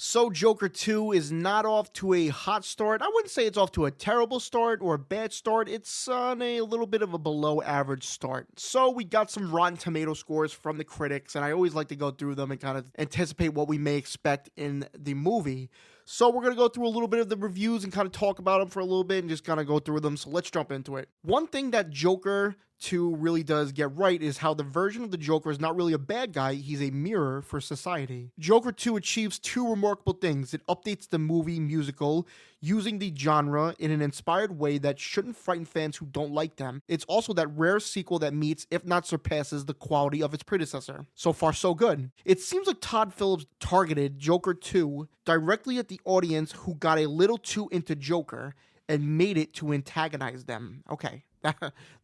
So Joker 2 is not off to a hot start. I wouldn't say it's off to a terrible start or a bad start. It's on a little bit of a below average start. So we got some Rotten Tomato scores from the critics, and I always like to go through them and kind of anticipate what we may expect in the movie. So we're going to go through a little bit of the reviews and kind of talk about them for a little bit and just kind of go through them. So let's jump into it. One thing that Joker 2 really does get right is how the version of the Joker is not really a bad guy, he's a mirror for society. Joker 2 achieves two remarkable things. It updates the movie musical using the genre in an inspired way that shouldn't frighten fans who don't like them. It's also that rare sequel that meets, if not surpasses, the quality of its predecessor. So far, so good. It seems like Todd Phillips targeted Joker 2 directly at the audience who got a little too into Joker and made it to antagonize them. Okay.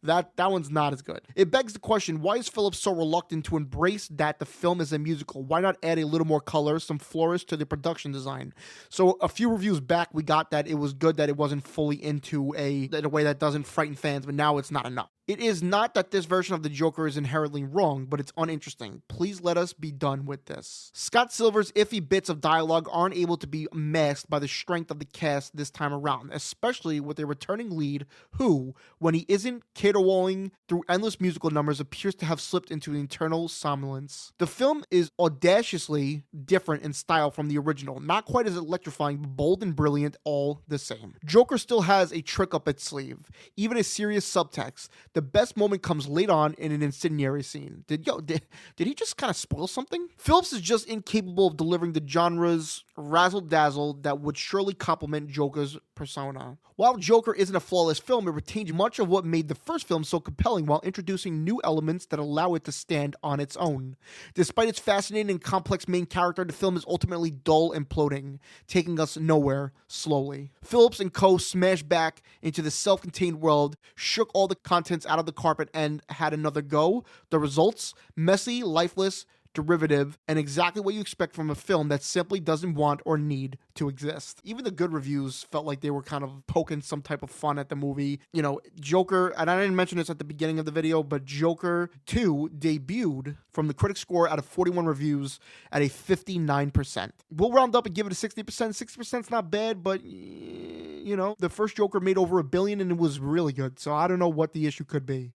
that one's not as good. It begs the question, why is Phillips so reluctant to embrace that the film is a musical? Why not add a little more color, some flourish to the production design? So a few reviews back, we got that it was good that it wasn't fully in a way that doesn't frighten fans, but now it's not enough. It is not that this version of the Joker is inherently wrong, but it's uninteresting. Please let us be done with this. Scott Silver's iffy bits of dialogue aren't able to be masked by the strength of the cast this time around, especially with a returning lead who, when he isn't caterwauling through endless musical numbers, appears to have slipped into an eternal somnolence. The film is audaciously different in style from the original, not quite as electrifying, but bold and brilliant all the same. Joker still has a trick up its sleeve, even a serious subtext. The best moment comes late on in an incendiary scene. Did he just kind of spoil something? Phillips is just incapable of delivering the genre's razzle-dazzle that would surely complement Joker's persona. While Joker isn't a flawless film, it retains much of what made the first film so compelling while introducing new elements that allow it to stand on its own. Despite its fascinating and complex main character, the film is ultimately dull and plodding, taking us nowhere slowly. Phillips and co. smashed back into the self-contained world, shook all the contents out of the carpet, and had another go. The results? Messy, lifeless, derivative, and exactly what you expect from a film that simply doesn't want or need to exist. Even the good reviews felt like they were kind of poking some type of fun at the movie. You know, Joker, and I didn't mention this at the beginning of the video, but Joker 2 debuted from the critic score out of 41 reviews at a 59%. We'll round up and give it a 60%. 60% is not bad, but you know, the first Joker made over $1 billion and it was really good. So I don't know what the issue could be.